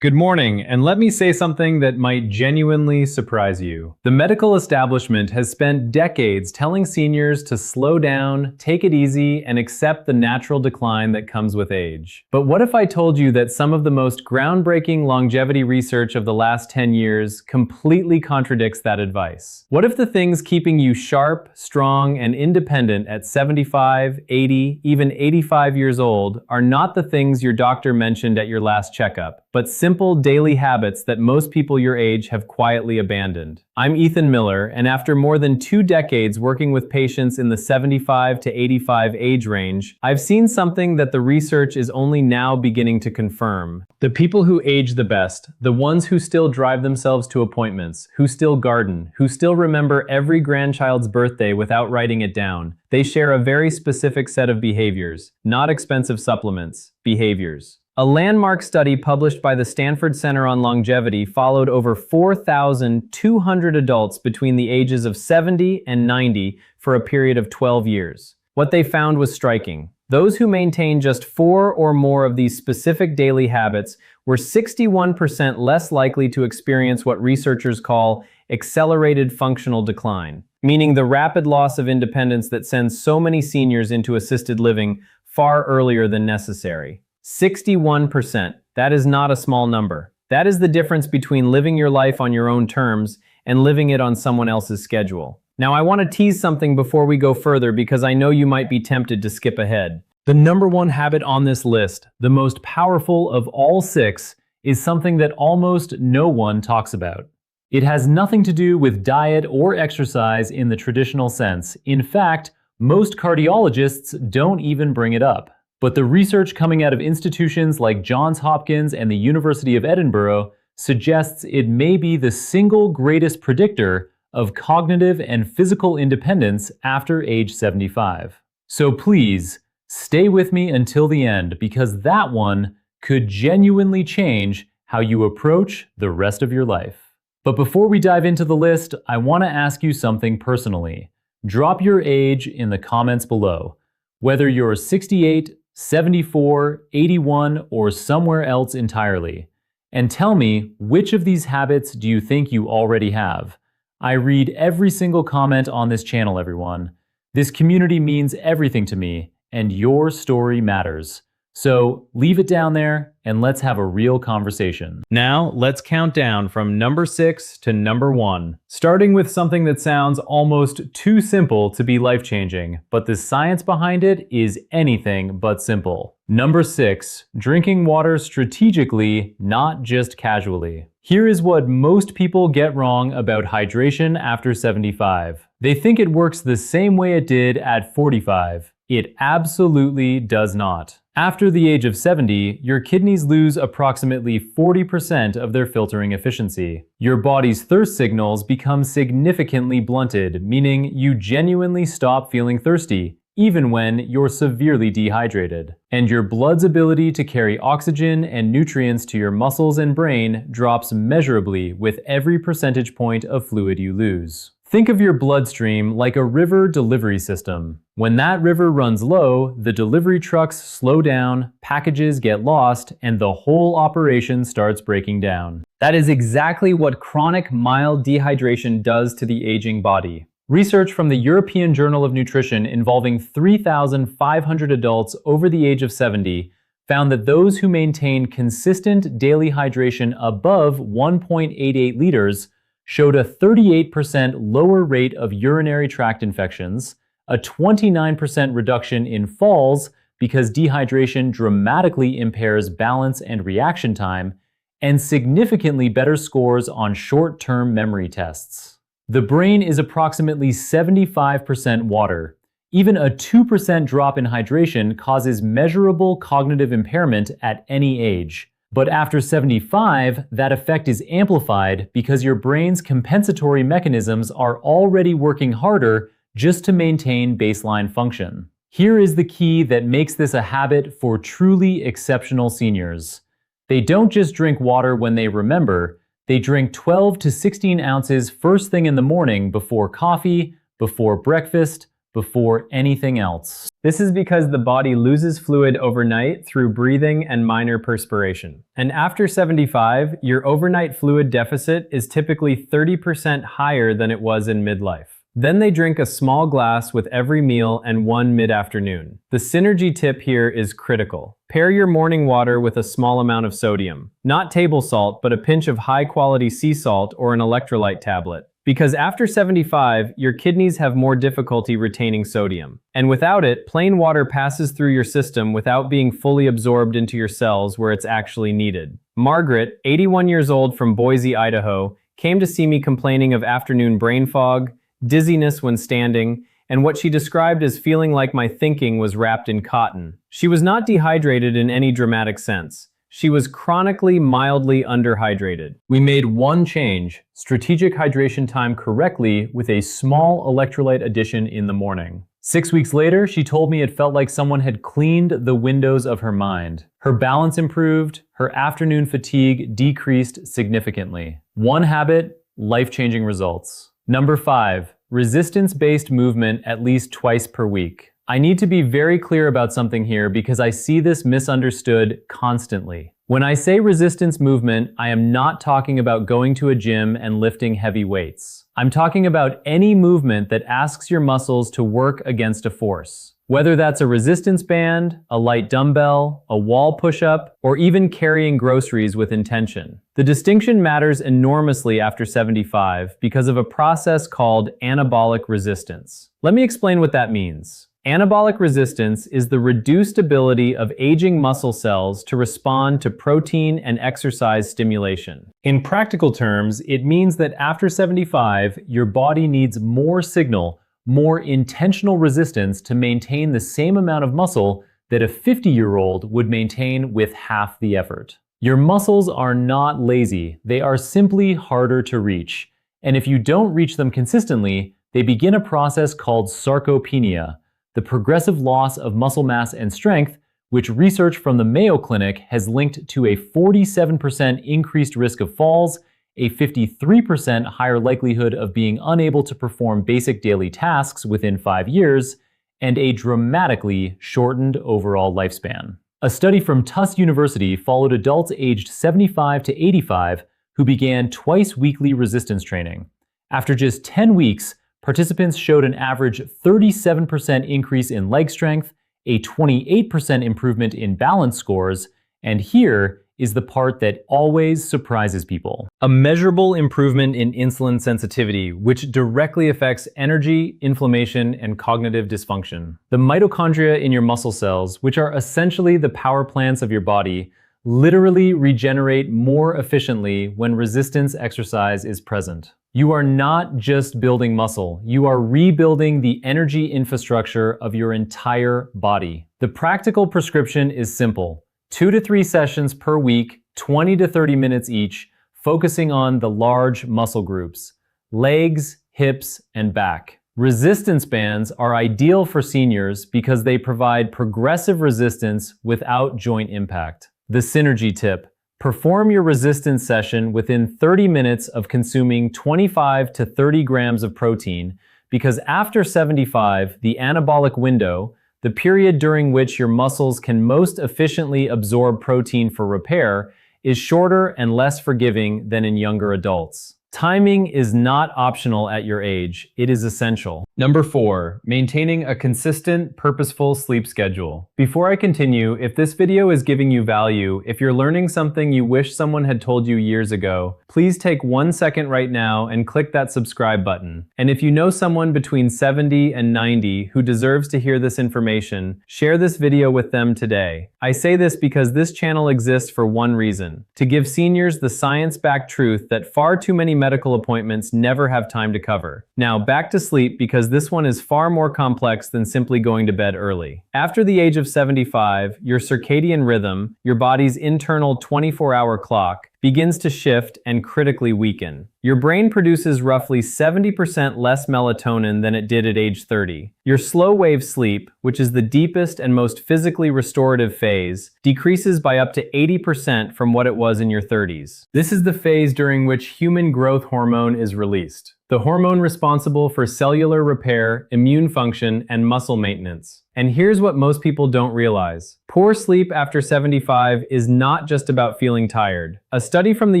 Good morning, and let me say something that might genuinely surprise you. The medical establishment has spent decades telling seniors to slow down, take it easy, and accept the natural decline that comes with age. But what if I told you that some of the most groundbreaking longevity research of the last 10 years completely contradicts that advice? What if the things keeping you sharp, strong, and independent at 75, 80, even 85 years old are not the things your doctor mentioned at your last checkup, but simple daily habits that most people your age have quietly abandoned? I'm Ethan Miller, and after more than 2 decades working with patients in the 75 to 85 age range, I've seen something that the research is only now beginning to confirm. The people who age the best, the ones who still drive themselves to appointments, who still garden, who still remember every grandchild's birthday without writing it down, they share a very specific set of behaviors, not expensive supplements, behaviors. A landmark study published by the Stanford Center on Longevity followed over 4,200 adults between the ages of 70 and 90 for a period of 12 years. What they found was striking. Those who maintained just 4 or more of these specific daily habits were 61% less likely to experience what researchers call accelerated functional decline, meaning the rapid loss of independence that sends so many seniors into assisted living far earlier than necessary. 61%. That is not a small number. That is the difference between living your life on your own terms and living it on someone else's schedule. Now, I want to tease something before we go further because I know you might be tempted to skip ahead. The number one habit on this list, the most powerful of all 6, is something that almost no one talks about. It has nothing to do with diet or exercise in the traditional sense. In fact, most cardiologists don't even bring it up. But the research coming out of institutions like Johns Hopkins and the University of Edinburgh suggests it may be the single greatest predictor of cognitive and physical independence after age 75. So please, stay with me until the end, because that one could genuinely change how you approach the rest of your life. But before we dive into the list, I want to ask you something personally. Drop your age in the comments below. Whether you're 68, 74, 81, or somewhere else entirely. And tell me, which of these habits do you think you already have? I read every single comment on this channel, everyone. This community means everything to me, and your story matters. So leave it down there and let's have a real conversation. Now let's count down from number 6 to number 1, starting with something that sounds almost too simple to be life-changing, but the science behind it is anything but simple. Number 6, drinking water strategically, not just casually. Here is what most people get wrong about hydration after 75. They think it works the same way it did at 45. It absolutely does not. After the age of 70, your kidneys lose approximately 40% of their filtering efficiency. Your body's thirst signals become significantly blunted, meaning you genuinely stop feeling thirsty, even when you're severely dehydrated. And your blood's ability to carry oxygen and nutrients to your muscles and brain drops measurably with every percentage point of fluid you lose. Think of your bloodstream like a river delivery system. When that river runs low, the delivery trucks slow down, packages get lost, and the whole operation starts breaking down. That is exactly what chronic mild dehydration does to the aging body. Research from the European Journal of Nutrition involving 3,500 adults over the age of 70 found that those who maintained consistent daily hydration above 1.88 liters showed a 38% lower rate of urinary tract infections, a 29% reduction in falls because dehydration dramatically impairs balance and reaction time, and significantly better scores on short-term memory tests. The brain is approximately 75% water. Even a 2% drop in hydration causes measurable cognitive impairment at any age. But after 75, that effect is amplified because your brain's compensatory mechanisms are already working harder just to maintain baseline function. Here is the key that makes this a habit for truly exceptional seniors. They don't just drink water when they remember, they drink 12 to 16 ounces first thing in the morning before coffee, before breakfast, before anything else. This is because the body loses fluid overnight through breathing and minor perspiration. And after 75, your overnight fluid deficit is typically 30% higher than it was in midlife. Then they drink a small glass with every meal and one mid-afternoon. The synergy tip here is critical. Pair your morning water with a small amount of sodium. Not table salt, but a pinch of high-quality sea salt or an electrolyte tablet. Because after 75, your kidneys have more difficulty retaining sodium. And without it, plain water passes through your system without being fully absorbed into your cells where it's actually needed. Margaret, 81 years old from Boise, Idaho, came to see me complaining of afternoon brain fog, dizziness when standing, and what she described as feeling like my thinking was wrapped in cotton. She was not dehydrated in any dramatic sense. She was chronically mildly underhydrated. We made one change, strategic hydration time correctly with a small electrolyte addition in the morning. 6 weeks later, she told me it felt like someone had cleaned the windows of her mind. Her balance improved, her afternoon fatigue decreased significantly. One habit, life-changing results. Number 5, resistance-based movement at least twice per week. I need to be very clear about something here because I see this misunderstood constantly. When I say resistance movement, I am not talking about going to a gym and lifting heavy weights. I'm talking about any movement that asks your muscles to work against a force. Whether that's a resistance band, a light dumbbell, a wall push-up, or even carrying groceries with intention. The distinction matters enormously after 75 because of a process called anabolic resistance. Let me explain what that means. Anabolic resistance is the reduced ability of aging muscle cells to respond to protein and exercise stimulation. In practical terms, it means that after 75, your body needs more signal, more intentional resistance to maintain the same amount of muscle that a 50-year-old would maintain with half the effort. Your muscles are not lazy, they are simply harder to reach. And if you don't reach them consistently, they begin a process called sarcopenia, the progressive loss of muscle mass and strength, which research from the Mayo Clinic has linked to a 47% increased risk of falls, a 53% higher likelihood of being unable to perform basic daily tasks within 5 years, and a dramatically shortened overall lifespan. A study from Tufts University followed adults aged 75 to 85 who began twice-weekly resistance training. After just 10 weeks, participants showed an average 37% increase in leg strength, a 28% improvement in balance scores, and here is the part that always surprises people. A measurable improvement in insulin sensitivity, which directly affects energy, inflammation, and cognitive dysfunction. The mitochondria in your muscle cells, which are essentially the power plants of your body, literally regenerate more efficiently when resistance exercise is present. You are not just building muscle, you are rebuilding the energy infrastructure of your entire body. The practical prescription is simple. 2 to 3 sessions per week, 20 to 30 minutes each, focusing on the large muscle groups, legs, hips, and back. Resistance bands are ideal for seniors because they provide progressive resistance without joint impact. The synergy tip: perform your resistance session within 30 minutes of consuming 25 to 30 grams of protein because after 75, the anabolic window, the period during which your muscles can most efficiently absorb protein for repair, is shorter and less forgiving than in younger adults. Timing is not optional at your age, it is essential. Number 4, maintaining a consistent, purposeful sleep schedule. Before I continue, if this video is giving you value, if you're learning something you wish someone had told you years ago, please take 1 second right now and click that subscribe button. And if you know someone between 70 and 90 who deserves to hear this information, share this video with them today. I say this because this channel exists for one reason: to give seniors the science-backed truth that far too many medical appointments never have time to cover. Now back to sleep, because this one is far more complex than simply going to bed early. After the age of 75, your circadian rhythm, your body's internal 24-hour clock, begins to shift and critically weaken. Your brain produces roughly 70% less melatonin than it did at age 30. Your slow wave sleep, which is the deepest and most physically restorative phase, decreases by up to 80% from what it was in your 30s. This is the phase during which human growth hormone is released. the hormone responsible for cellular repair, immune function, and muscle maintenance. And here's what most people don't realize. Poor sleep after 75 is not just about feeling tired. A study from the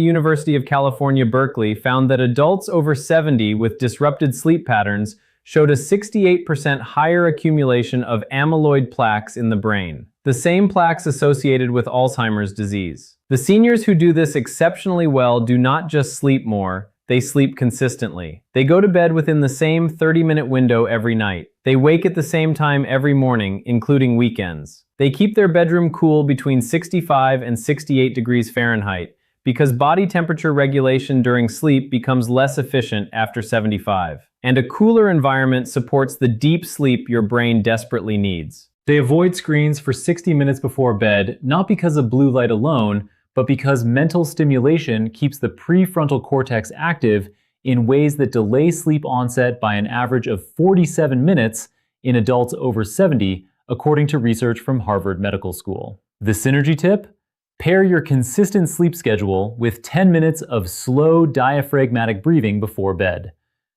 University of California, Berkeley found that adults over 70 with disrupted sleep patterns showed a 68% higher accumulation of amyloid plaques in the brain, the same plaques associated with Alzheimer's disease. The seniors who do this exceptionally well do not just sleep more, they sleep consistently. They go to bed within the same 30-minute window every night. They wake at the same time every morning, including weekends. They keep their bedroom cool between 65 and 68 degrees Fahrenheit, because body temperature regulation during sleep becomes less efficient after 75. And a cooler environment supports the deep sleep your brain desperately needs. They avoid screens for 60 minutes before bed, not because of blue light alone, but because mental stimulation keeps the prefrontal cortex active in ways that delay sleep onset by an average of 47 minutes in adults over 70, according to research from Harvard Medical School. The synergy tip? Pair your consistent sleep schedule with 10 minutes of slow diaphragmatic breathing before bed.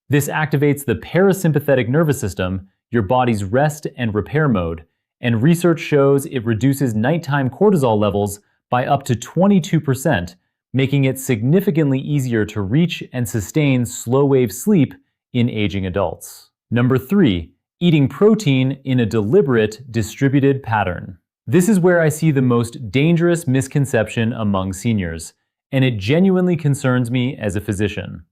This activates the parasympathetic nervous system, your body's rest and repair mode, and research shows it reduces nighttime cortisol levels by up to 22%, making it significantly easier to reach and sustain slow-wave sleep in aging adults. Number 3, eating protein in a deliberate, distributed pattern. This is where I see the most dangerous misconception among seniors, and it genuinely concerns me as a physician.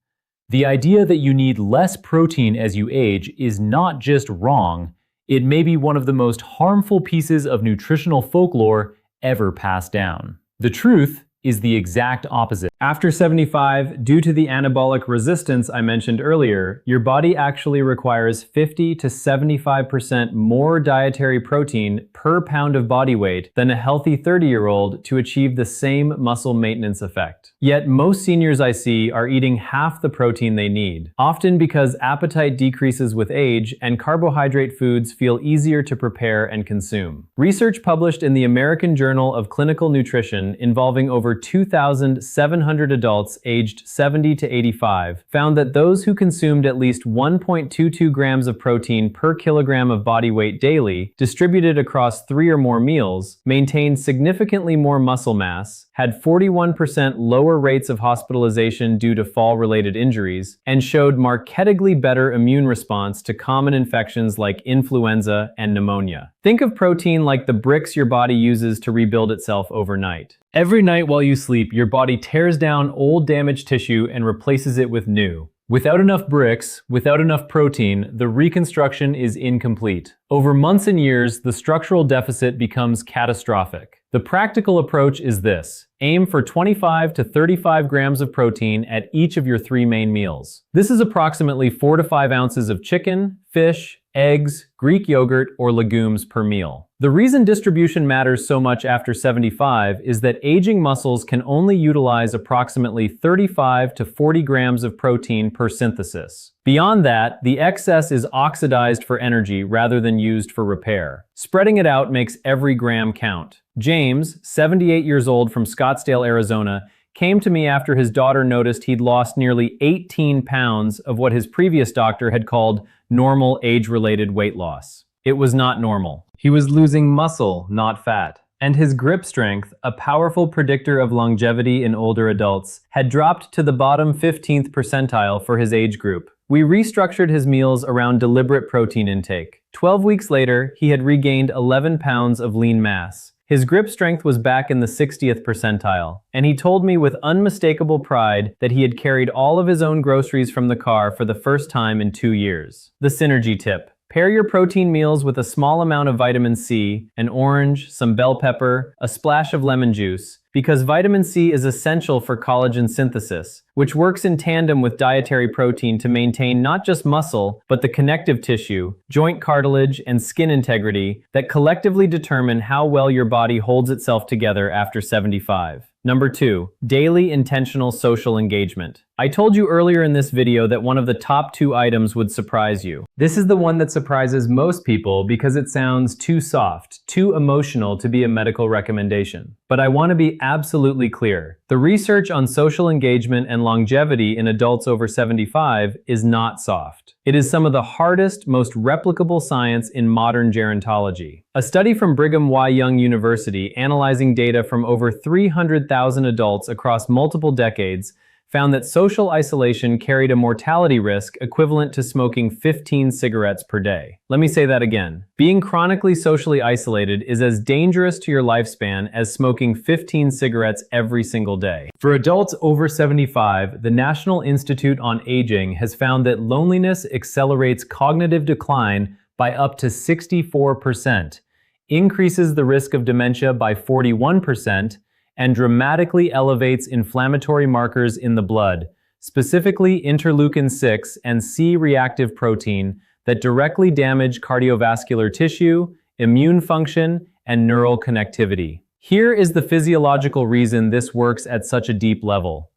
The idea that you need less protein as you age is not just wrong, it may be one of the most harmful pieces of nutritional folklore ever passed down. The truth is the exact opposite. After 75, due to the anabolic resistance I mentioned earlier, your body actually requires 50 to 75% more dietary protein per pound of body weight than a healthy 30-year-old to achieve the same muscle maintenance effect. Yet most seniors I see are eating half the protein they need, often because appetite decreases with age and carbohydrate foods feel easier to prepare and consume. Research published in the American Journal of Clinical Nutrition involving over 2,700 adults aged 70 to 85 found that those who consumed at least 1.22 grams of protein per kilogram of body weight daily, distributed across 3 or more meals, maintained significantly more muscle mass, had 41% lower rates of hospitalization due to fall-related injuries, and showed markedly better immune response to common infections like influenza and pneumonia. Think of protein like the bricks your body uses to rebuild itself overnight. Every night while you sleep, your body tears down old damaged tissue and replaces it with new. Without enough bricks, without enough protein, the reconstruction is incomplete. Over months and years, the structural deficit becomes catastrophic. The practical approach is this: aim for 25 to 35 grams of protein at each of your 3 main meals. This is approximately 4 to 5 ounces of chicken, fish, eggs, Greek yogurt, or legumes per meal. The reason distribution matters so much after 75 is that aging muscles can only utilize approximately 35 to 40 grams of protein per synthesis. Beyond that, the excess is oxidized for energy rather than used for repair. Spreading it out makes every gram count. James, 78 years old from Scottsdale, Arizona, came to me after his daughter noticed he'd lost nearly 18 pounds of what his previous doctor had called normal age-related weight loss. It was not normal. He was losing muscle, not fat. And his grip strength, a powerful predictor of longevity in older adults, had dropped to the bottom 15th percentile for his age group. We restructured his meals around deliberate protein intake. 12 weeks later, he had regained 11 pounds of lean mass. His grip strength was back in the 60th percentile, and he told me with unmistakable pride that he had carried all of his own groceries from the car for the first time in 2 years. The synergy tip: pair your protein meals with a small amount of vitamin C, an orange, some bell pepper, a splash of lemon juice, because vitamin C is essential for collagen synthesis, which works in tandem with dietary protein to maintain not just muscle, but the connective tissue, joint cartilage, and skin integrity that collectively determine how well your body holds itself together after 75. Number 2, daily intentional social engagement. I told you earlier in this video that one of the top 2 items would surprise you. This is the one that surprises most people because it sounds too soft, too emotional to be a medical recommendation. But I want to be absolutely clear. The research on social engagement and longevity in adults over 75 is not soft. It is some of the hardest, most replicable science in modern gerontology. A study from Brigham Young University analyzing data from over 300,000 adults across multiple decades found that social isolation carried a mortality risk equivalent to smoking 15 cigarettes per day. Let me say that again. Being chronically socially isolated is as dangerous to your lifespan as smoking 15 cigarettes every single day. For adults over 75, the National Institute on Aging has found that loneliness accelerates cognitive decline by up to 64%, increases the risk of dementia by 41%, and dramatically elevates inflammatory markers in the blood, specifically interleukin-6 and C-reactive protein that directly damage cardiovascular tissue, immune function, and neural connectivity. Here is the physiological reason this works at such a deep level.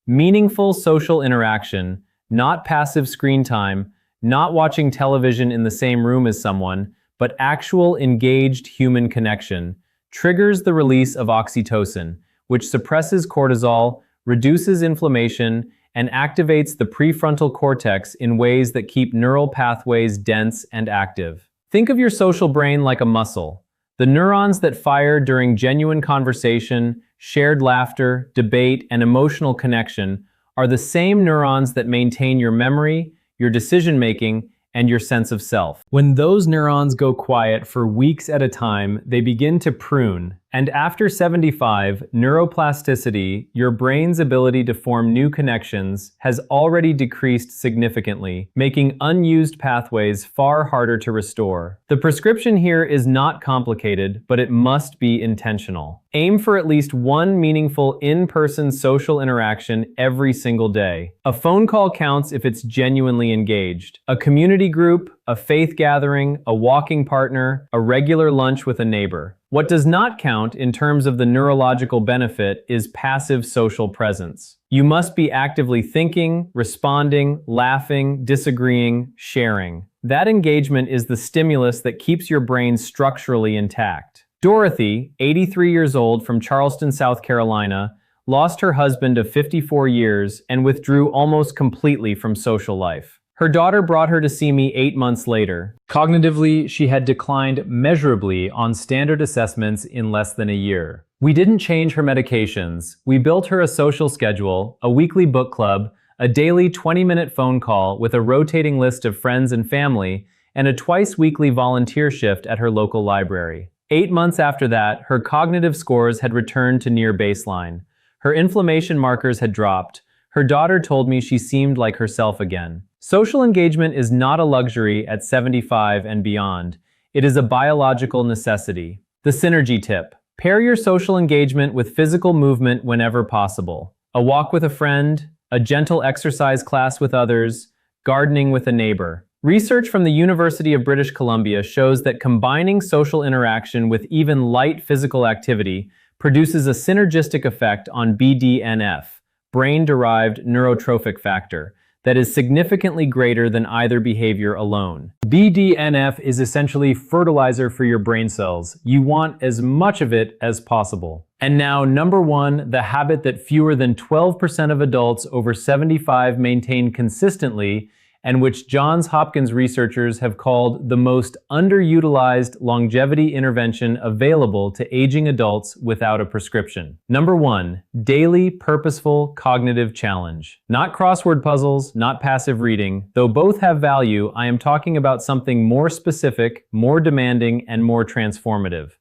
Meaningful social interaction, not passive screen time, not watching television in the same room as someone, but actual engaged human connection, triggers the release of oxytocin, which suppresses cortisol, reduces inflammation, and activates the prefrontal cortex in ways that keep neural pathways dense and active. Think of your social brain like a muscle. The neurons that fire during genuine conversation, shared laughter, debate, and emotional connection are the same neurons that maintain your memory, your decision-making, and your sense of self. When those neurons go quiet for weeks at a time, they begin to prune. And after 75, neuroplasticity, your brain's ability to form new connections, has already decreased significantly, making unused pathways far harder to restore. The prescription here is not complicated, but it must be intentional. Aim for at least one meaningful in-person social interaction every single day. A phone call counts if it's genuinely engaged. A community group, a faith gathering, a walking partner, a regular lunch with a neighbor. What does not count in terms of the neurological benefit is passive social presence. You must be actively thinking, responding, laughing, disagreeing, sharing. That engagement is the stimulus that keeps your brain structurally intact. Dorothy, 83 years old from Charleston, South Carolina, lost her husband of 54 years and withdrew almost completely from social life. Her daughter brought her to see me 8 months later. Cognitively, she had declined measurably on standard assessments in less than a year. We didn't change her medications. We built her a social schedule, a weekly book club, a daily 20-minute phone call with a rotating list of friends and family, and a twice-weekly volunteer shift at her local library. 8 months after that, her cognitive scores had returned to near baseline. Her inflammation markers had dropped. Her daughter told me she seemed like herself again. Social engagement is not a luxury at 75 and beyond. It is a biological necessity. The synergy tip. Pair your social engagement with physical movement whenever possible. A walk with a friend, a gentle exercise class with others, gardening with a neighbor. Research from the University of British Columbia shows that combining social interaction with even light physical activity produces a synergistic effect on BDNF, brain-derived neurotrophic factor, that is significantly greater than either behavior alone. BDNF is essentially fertilizer for your brain cells. You want as much of it as possible. And now, number 1, the habit that fewer than 12% of adults over 75 maintain consistently, and which Johns Hopkins researchers have called the most underutilized longevity intervention available to aging adults without a prescription. Number 1, daily purposeful cognitive challenge. Not crossword puzzles, not passive reading. Though both have value, I am talking about something more specific, more demanding, and more transformative.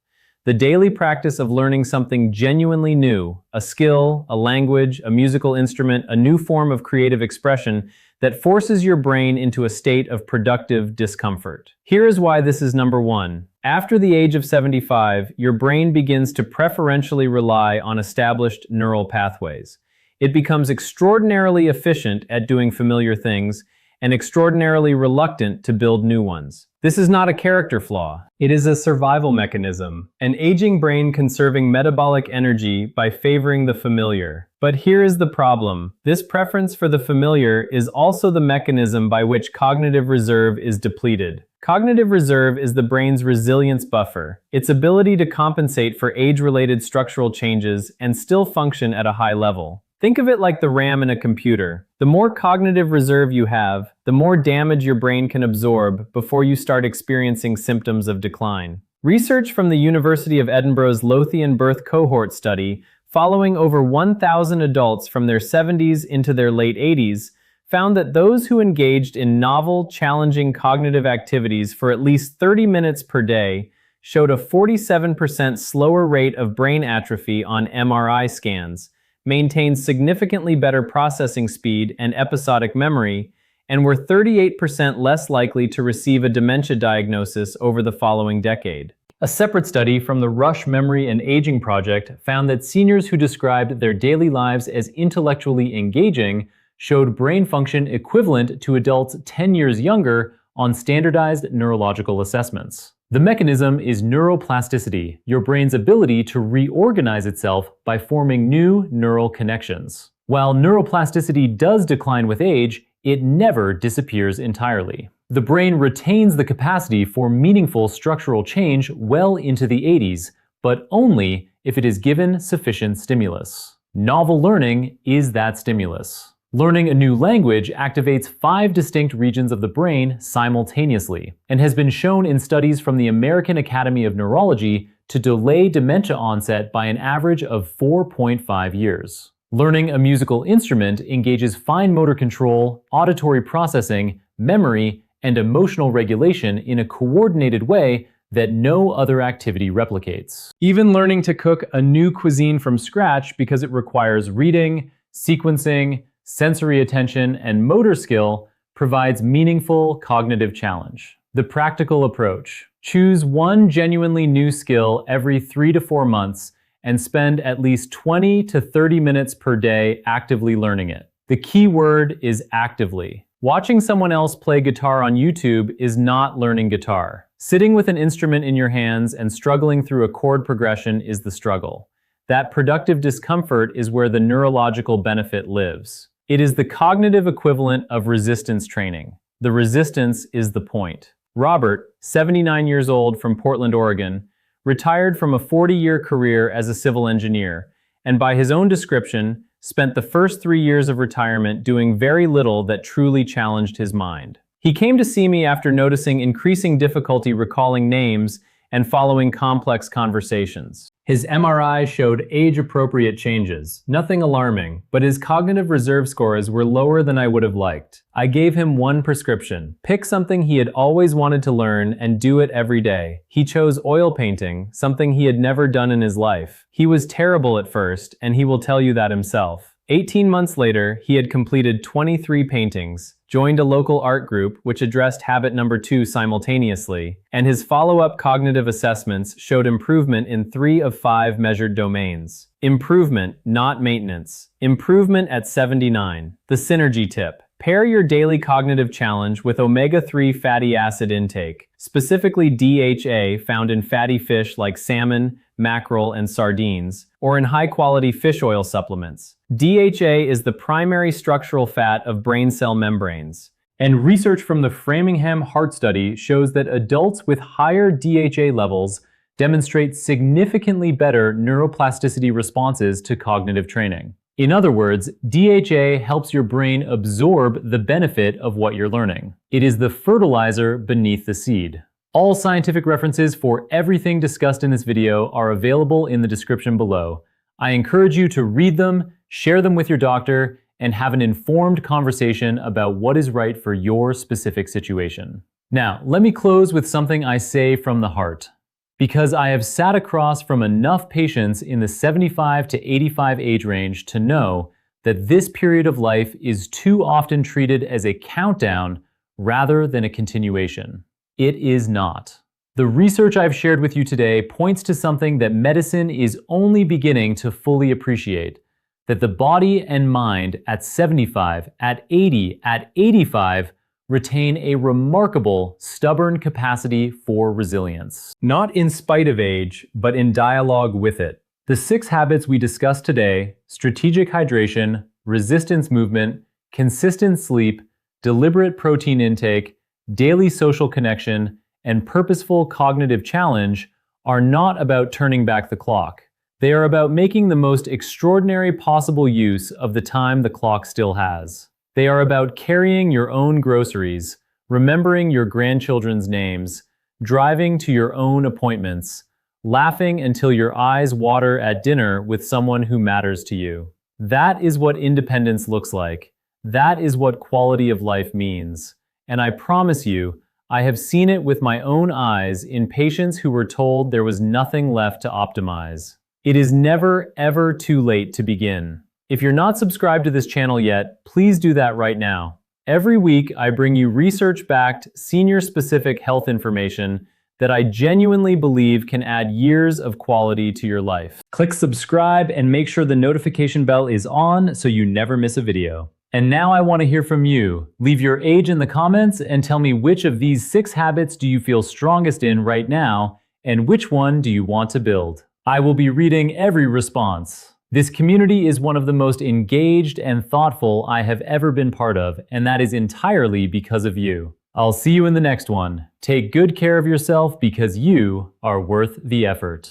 The daily practice of learning something genuinely new, a skill, a language, a musical instrument, a new form of creative expression that forces your brain into a state of productive discomfort. Here is why this is number 1. After the age of 75, your brain begins to preferentially rely on established neural pathways. It becomes extraordinarily efficient at doing familiar things, and extraordinarily reluctant to build new ones. This is not a character flaw. It is a survival mechanism, an aging brain conserving metabolic energy by favoring the familiar. But here is the problem. This preference for the familiar is also the mechanism by which cognitive reserve is depleted. Cognitive reserve is the brain's resilience buffer, its ability to compensate for age-related structural changes and still function at a high level. Think of it like the RAM in a computer. The more cognitive reserve you have, the more damage your brain can absorb before you start experiencing symptoms of decline. Research from the University of Edinburgh's Lothian birth cohort study, following over 1,000 adults from their 70s into their late 80s, found that those who engaged in novel, challenging cognitive activities for at least 30 minutes per day showed a 47% slower rate of brain atrophy on MRI scans, maintained significantly better processing speed and episodic memory, and were 38% less likely to receive a dementia diagnosis over the following decade. A separate study from the Rush Memory and Aging Project found that seniors who described their daily lives as intellectually engaging showed brain function equivalent to adults 10 years younger on standardized neurological assessments. The mechanism is neuroplasticity, your brain's ability to reorganize itself by forming new neural connections. While neuroplasticity does decline with age, it never disappears entirely. The brain retains the capacity for meaningful structural change well into the 80s, but only if it is given sufficient stimulus. Novel learning is that stimulus. Learning a new language activates 5 distinct regions of the brain simultaneously, and has been shown in studies from the American Academy of Neurology to delay dementia onset by an average of 4.5 years. Learning a musical instrument engages fine motor control, auditory processing, memory, and emotional regulation in a coordinated way that no other activity replicates. Even learning to cook a new cuisine from scratch because it requires reading, sequencing, sensory attention, and motor skill provides meaningful cognitive challenge. The practical approach: choose one genuinely new skill every 3 to 4 months and spend at least 20 to 30 minutes per day actively learning it. The key word is actively. Watching someone else play guitar on YouTube is not learning guitar. Sitting with an instrument in your hands and struggling through a chord progression is the struggle. That productive discomfort is where the neurological benefit lives. It is the cognitive equivalent of resistance training. The resistance is the point. Robert, 79 years old from Portland, Oregon, retired from a 40-year career as a civil engineer, and by his own description, spent the first 3 years of retirement doing very little that truly challenged his mind. He came to see me after noticing increasing difficulty recalling names and following complex conversations. His MRI showed age-appropriate changes, nothing alarming, but his cognitive reserve scores were lower than I would have liked. I gave him one prescription: pick something he had always wanted to learn and do it every day. He chose oil painting, something he had never done in his life. He was terrible at first, and he will tell you that himself. 18 months later, he had completed 23 paintings, joined a local art group which addressed habit number 2 simultaneously, and his follow-up cognitive assessments showed improvement in 3 of 5 measured domains. Improvement, not maintenance. Improvement at 79. The synergy tip: pair your daily cognitive challenge with omega-3 fatty acid intake, specifically DHA found in fatty fish like salmon, mackerel, and sardines, or in high-quality fish oil supplements. DHA is the primary structural fat of brain cell membranes, and research from the Framingham Heart Study shows that adults with higher DHA levels demonstrate significantly better neuroplasticity responses to cognitive training. In other words, DHA helps your brain absorb the benefit of what you're learning. It is the fertilizer beneath the seed. All scientific references for everything discussed in this video are available in the description below. I encourage you to read them, share them with your doctor, and have an informed conversation about what is right for your specific situation. Now, let me close with something I say from the heart. Because I have sat across from enough patients in the 75 to 85 age range to know that this period of life is too often treated as a countdown rather than a continuation. It is not. The research I've shared with you today points to something that medicine is only beginning to fully appreciate: that the body and mind at 75, at 80, at 85 retain a remarkable, stubborn capacity for resilience. Not in spite of age, but in dialogue with it. The 6 habits we discussed today, strategic hydration, resistance movement, consistent sleep, deliberate protein intake, daily social connection, and purposeful cognitive challenge, are not about turning back the clock. They are about making the most extraordinary possible use of the time the clock still has. They are about carrying your own groceries, remembering your grandchildren's names, driving to your own appointments, laughing until your eyes water at dinner with someone who matters to you. That is what independence looks like. That is what quality of life means. And I promise you, I have seen it with my own eyes in patients who were told there was nothing left to optimize. It is never, ever too late to begin. If you're not subscribed to this channel yet, please do that right now. Every week, I bring you research-backed, senior-specific health information that I genuinely believe can add years of quality to your life. Click subscribe and make sure the notification bell is on so you never miss a video. And now I want to hear from you. Leave your age in the comments and tell me which of these 6 habits do you feel strongest in right now, and which one do you want to build? I will be reading every response. This community is one of the most engaged and thoughtful I have ever been part of, and that is entirely because of you. I'll see you in the next one. Take good care of yourself because you are worth the effort.